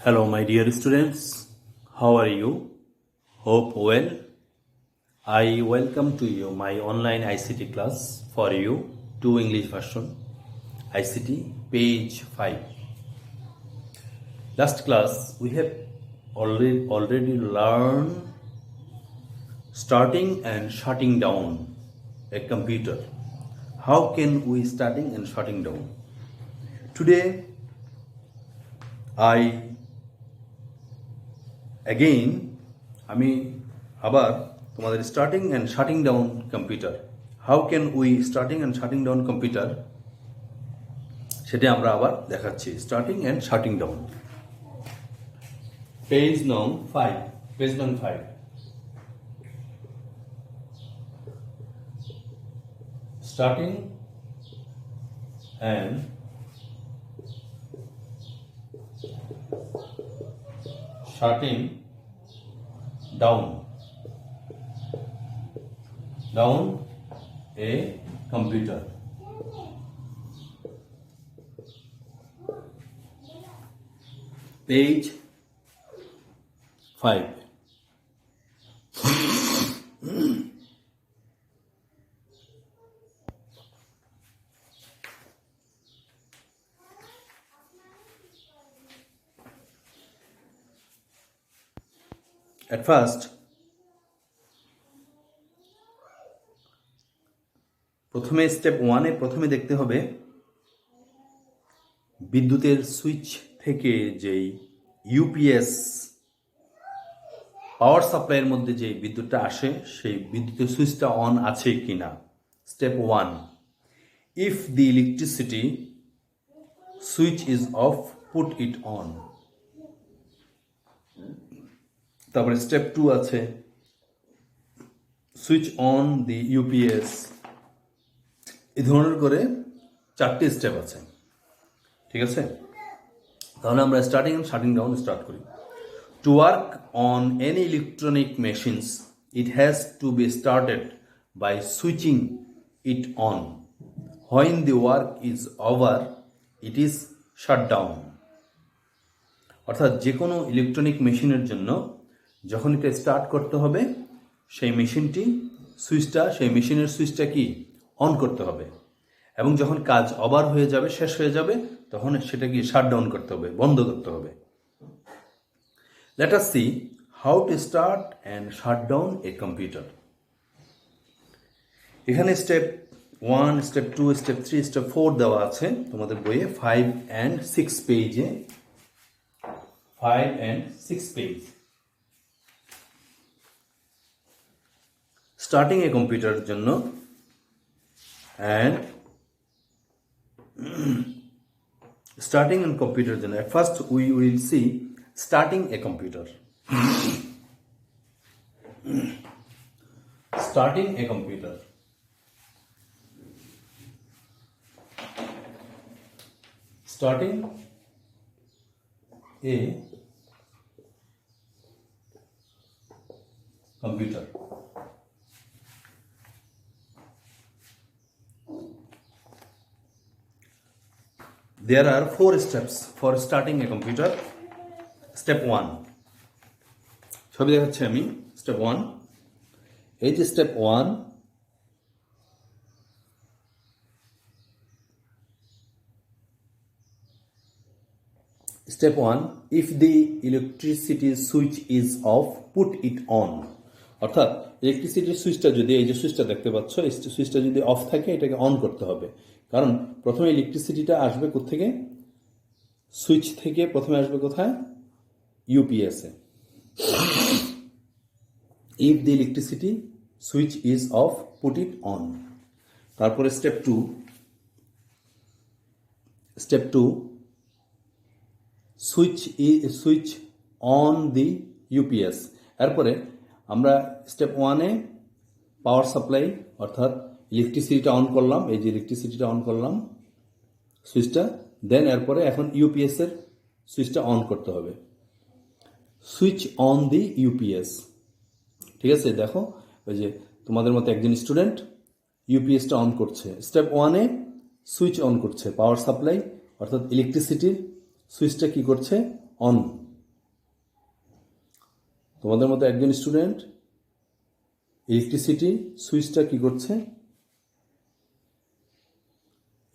Hello, my dear students. How are you? Hope well. I welcome to you my online ICT class for you, 2 English version, ICT, page 5. Last class, we have already learned starting and shutting down a computer. How can we starting and shutting down? Today, আমি আবার তোমাদের starting and shirting down computer, how can we starting and shirting down computer, সেটা আমরা আবার দেখাচ্ছি। Starting and shirting down, page নং 5, starting and shutting down a computer. Page 5. At first, প্রথমে step 1-এ প্রথমে দেখতে হবে বিদ্যুতের সুইচ থেকে যেই ইউপিএস পাওয়ার সাপ্লাইয়ের মধ্যে যে বিদ্যুৎটা আসে সেই বিদ্যুতের সুইচটা অন আছে কিনা। Step 1, if the electricity switch is off, put it on. তারপরে স্টেপ 2 আছে সুইচ অন দি ইউপিএস। এই ধরনের করে 4টি স্টেপ আছে, ঠিক আছে? তাহলে আমরা starting and shutting down start করি। To work on any electronic machines it has to be started by switching it on. When the work is over it is shut down. অর্থাৎ যে কোনো ইলেকট্রনিক মেশিনের জন্য যখন এটা স্টার্ট করতে হবে সেই মেশিনের সুইচটা কি অন করতে হবে, এবং যখন কাজ ওভার হয়ে যাবে, শেষ হয়ে যাবে, তখন সেটা কি শাট ডাউন করতে হবে, বন্ধ করতে হবে। Let us see how to start and shut down a computer. এখানে স্টেপ 1, স্টেপ 2, স্টেপ 3, স্টেপ 4 দেওয়া আছে তোমাদের বইয়ে 5 and 6 পেজে। 5 and 6 পেজ। স্টার্টিং এ কম্পিউটারের জন্য and starting a computer then at first we will see starting a computer. Starting a computer. Starting a computer. There are 4 steps for starting a computer. Step 1, ছবি দেখাচ্ছি আমি। Step 1, এই যে step 1, step 1, if the electricity switch is off, put it on. অর্থাৎ ইলেকট্রিসিটির সুইচটা যদি, এই যে সুইচটা দেখতে পাচ্ছ, এই সুইচটা যদি অফ থাকে এটাকে অন করতে হবে। কারণ প্রথমে ইলেকট্রিসিটিটা আসবে কোত্থেকে? সুইচ থেকে প্রথমে আসবে কোথায়? ইউপিএসে। If the electricity switch is off, put it on. তারপরে step 2, switch on the UPS. এরপরে আমরা স্টেপ 1-এ পাওয়ার সাপ্লাই অর্থাৎ ইলেকট্রিসিটিটা অন করলাম, এই যে ইলেকট্রিসিটিটা অন করলাম সুইচটা, দেন এরপরে এখন ইউপিএস এর সুইচটা অন করতে হবে। সুইচ অন দি ইউপিএস, ঠিক আছে? দেখো ওই যে তোমাদের মতো একজন স্টুডেন্ট ইউপিএসটা অন করছে। স্টেপ 1-এ সুইচ অন করছে, পাওয়ার সাপ্লাই অর্থাৎ ইলেকট্রিসিটির সুইচটা কি করছে? অন তোমাদের মতো একজন স্টুডেন্ট ইলেকট্রিসিটি সুইচটা কি করছে,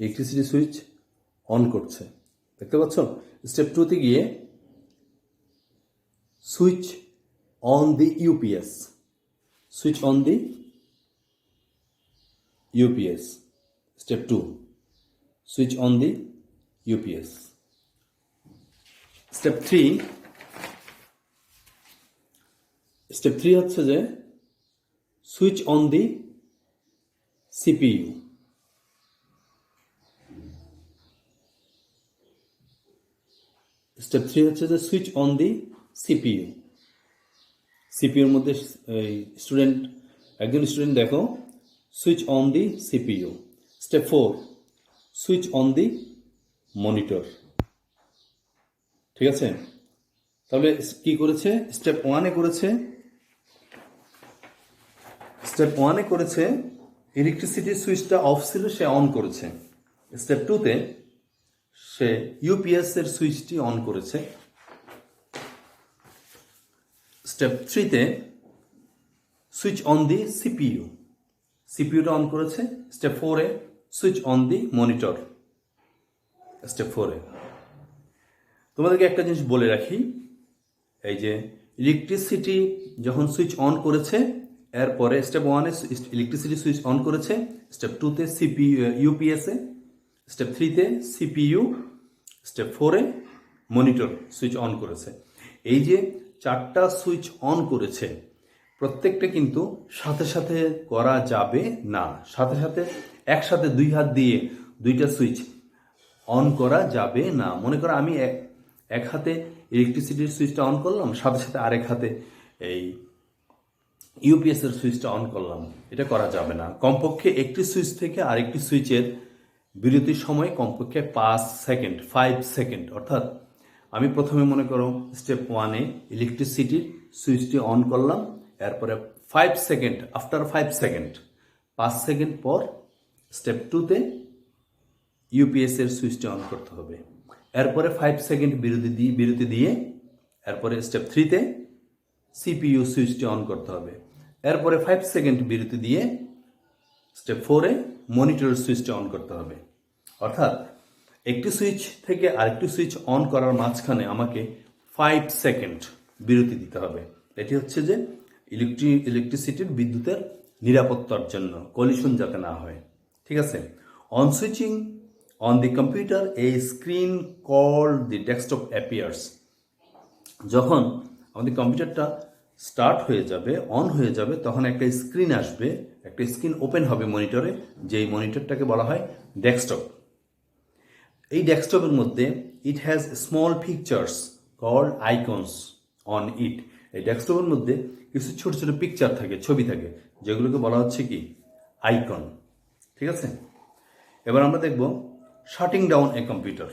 ইলেকট্রিসিটি সুইচ অন করছে, দেখতে পাচ্ছ। স্টেপ 2 তে গিয়ে switch on the UPS, switch on the UPS, step 2, switch on the UPS. Step 3, step 3 হচ্ছে যে switch on the CPU, step 3 হচ্ছে যে সুইচ অন দি সিপিইউ। সিপিইউর মধ্যে স্টুডেন্ট, একজন স্টুডেন্ট দেখো switch on the CPU. Step 4, switch on the monitor. ঠিক আছে, তাহলে কি করেছে, স্টেপ 1-এ করেছে, স্টেপ 1-এ করেছে ইলেকট্রিসিটি সুইচটা অফ ছিল, সে অন করেছে। স্টেপ 2-তে সে ইউপিএস এর সুইচটি অন করেছে। স্টেপ 3-তে সুইচ অন দি সিপিইউ, সিপিইউটা অন করেছে। স্টেপ 4-এ switch on the monitor. Step 4-এ তোমাদেরকে একটা জিনিস বলে রাখি, এই যে ইলেকট্রিসিটি যখন সুইচ অন করেছে, এরপরে স্টেপ 1-এ ইলেকট্রিসিটি সুইচ অন করেছে, স্টেপ 2-তে ইউপিএসে, স্টেপ 3-তে সিপিইউ, স্টেপ 4-এ মনিটর সুইচ অন করেছে। এই যে 4টা সুইচ অন করেছে, প্রত্যেকটা কিন্তু সাথে সাথে করা যাবে না, সাথে সাথে একসাথে 2 হাত দিয়ে 2টা সুইচ অন করা যাবে না। মনে করো আমি এক হাতে ইলেকট্রিসিটির সুইচটা অন করলাম, সাথে সাথে আরেক হাতে এই ইউপিএস এর সুইচটা অন করলাম, এটা করা যাবে না। কমপক্ষে একটি সুইচ থেকে আরেকটি সুইচের বিরতির সময় কমপক্ষে 5 সেকেন্ড। অর্থাৎ আমি প্রথমে মনে করো স্টেপ 1-এ ইলেকট্রিসিটির সুইচটি অন করলাম, এরপরে 5 সেকেন্ড, আফটার 5 সেকেন্ড, 5 সেকেন্ড পর স্টেপ 2-তে ইউপিএস এর সুইচটি অন করতে হবে। এরপরে 5 সেকেন্ড বিরতি দিয়ে এরপরে স্টেপ 3-তে সিপিইউ সুইচটি অন করতে হবে। এরপরে 5 সেকেন্ড বিরতি দিয়ে স্টেপ 4-এ মনিটর সুইচটি অন করতে হবে। অর্থাৎ একটি সুইচ থেকে আরেকটি সুইচ অন করার মাঝখানে আমাকে 5 সেকেন্ড বিরতি দিতে হবে। এটি হচ্ছে যে ইলেকট্রিসিটির বিদ্যুতের নিরাপত্তার জন্য, কলিশন যাতে না হয়। ঠিক আছে। On switching on the computer a screen called the desktop appears. যখন আমাদের কম্পিউটারটা স্টার্ট হয়ে যাবে, অন হয়ে যাবে, তখন একটা স্ক্রিন আসবে, একটা স্ক্রিন ওপেন হবে মনিটরে, যেই মনিটরটাকে বলা হয় ডেস্কটপ। এই ডেস্কটপের মধ্যে it has small pictures called icons on it. এই ডেস্কটপের মধ্যে কিছু ছোট ছোট পিকচার থাকে, ছবি থাকে, যেগুলোকে বলা হচ্ছে কি আইকন। ঠিক আছে। এবার আমরা দেখব shirting down a computer.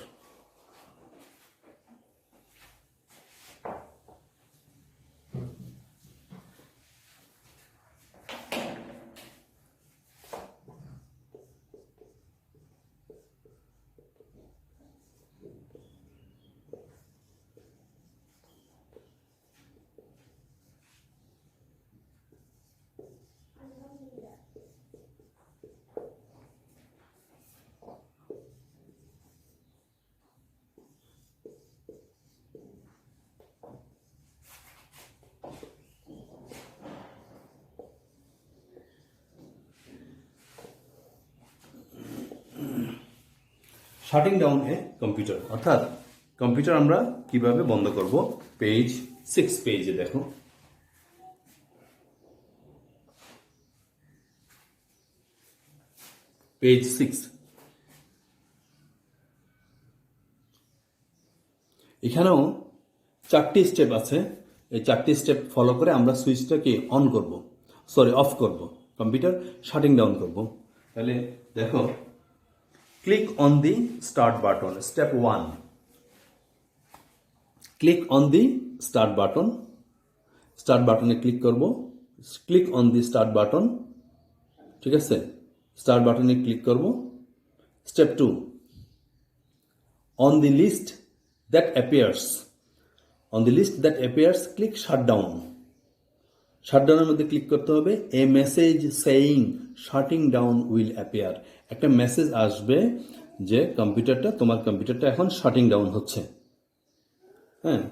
Shutting down a computer, অর্থাৎ কম্পিউটার আমরা কিভাবে বন্ধ করব। পেজ 6 পেজে দেখো, পেজ 6। এখানেও 4টি স্টেপ আছে। এই 4টি স্টেপ ফলো করে আমরা সুইচটাকে অন করব, অফ করব, কম্পিউটার শাটিং ডাউন করব। তাহলে দেখো, click on the start button. Step 1, click on the start button. Start বাটনে ক্লিক করব, click on the start button. ঠিক আছে, স্টার্ট বাটনে ক্লিক করব। Step 2, on the list that appears, on the list that appears click shut down. শাটডাউনের মধ্যে click করতে হবে। A message saying shutting down will appear, একটা মেসেজ আসবে যে তোমার কম্পিউটারটা এখন শাটিং ডাউন হচ্ছে। হ্যাঁ,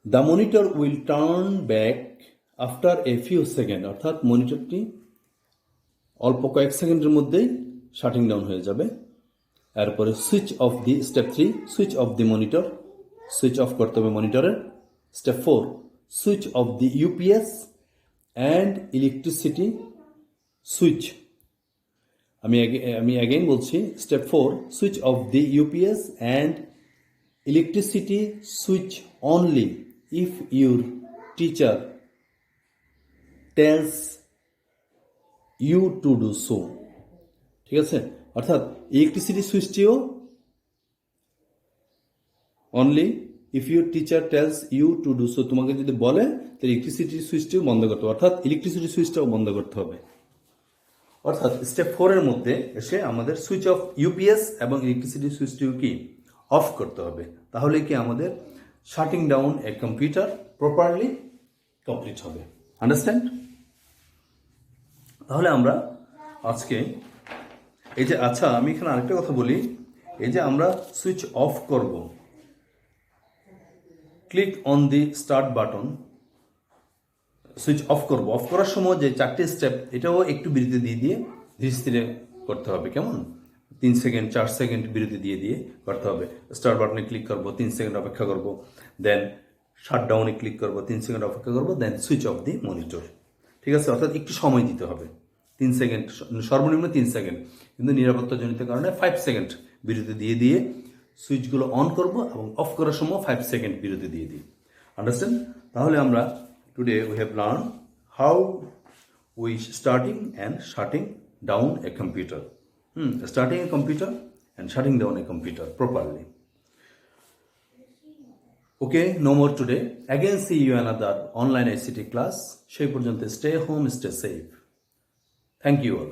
the monitor will turn back after a few second, অর্থাৎ মনিটরটি অল্প কয়েক সেকেন্ডের মধ্যেই শাটিং ডাউন হয়ে যাবে। এরপরে switch off the step 3, switch off the monitor, switch off করতে হবে মনিটরের। Step 4, switch off the UPS and electricity switch. আমি অ্যাগেন বলছি, step 4, switch off the UPS and electricity switch only if your teacher tells you to do so. ঠিক আছে, অর্থাৎ electricity সুইচটিও only if your teacher tells you to do so, তোমাকে যদি বলে তাহলে ইলেকট্রিসিটি সুইচটিও বন্ধ করতে হবে, অর্থাৎ ইলেকট্রিসিটি সুইচটাও বন্ধ করতে হবে। অর্থাৎ স্টেপ 4 এর মধ্যে এসে আমাদের সুইচ অফ ইউপিএস এবং ইলেকট্রিসিটি সুইচটিও কি অফ করতে হবে, তাহলে কি আমাদের shirting down a computer properly complete হবে। আন্ডারস্ট্যান্ড? তাহলে আমরা আজকে এই যে, আচ্ছা আমি এখানে আরেকটা কথা বলি, এই যে আমরা সুইচ অফ করব, click on the start button, switch off করব, অফ করার সময় যে 4টি স্টেপ, এটাও একটু বিরতি দিয়ে দিয়ে ধীরে ধীরে করতে হবে। কেমন? 3 সেকেন্ড 4 সেকেন্ড বিরতি দিয়ে দিয়ে করতে হবে। স্টার্ট বাটনে ক্লিক করব, 3 সেকেন্ড অপেক্ষা করব, দেন শাটডাউনে ক্লিক করব, 3 সেকেন্ড অপেক্ষা করব, দেন সুইচ অফ দি মনিটর। ঠিক আছে, অর্থাৎ একটু সময় দিতে হবে, 3 সেকেন্ড, সর্বনিম্ন 3 সেকেন্ড, কিন্তু নিরাপত্তাজনিত কারণে 5 সেকেন্ড বিরতি দিয়ে দিয়ে সুইচগুলো অন করব এবং অফ করার সময় 5 সেকেন্ড বিরতি দিয়ে দিই। আন্ডারস্ট্যান্ড? তাহলে আমরা today we have learned how we starting and shutting down a computer. Starting a computer and shutting down a computer properly. Okay, no more today. Again see you another online ICT class. সেই পর্যন্ত stay home, stay safe. Thank you all.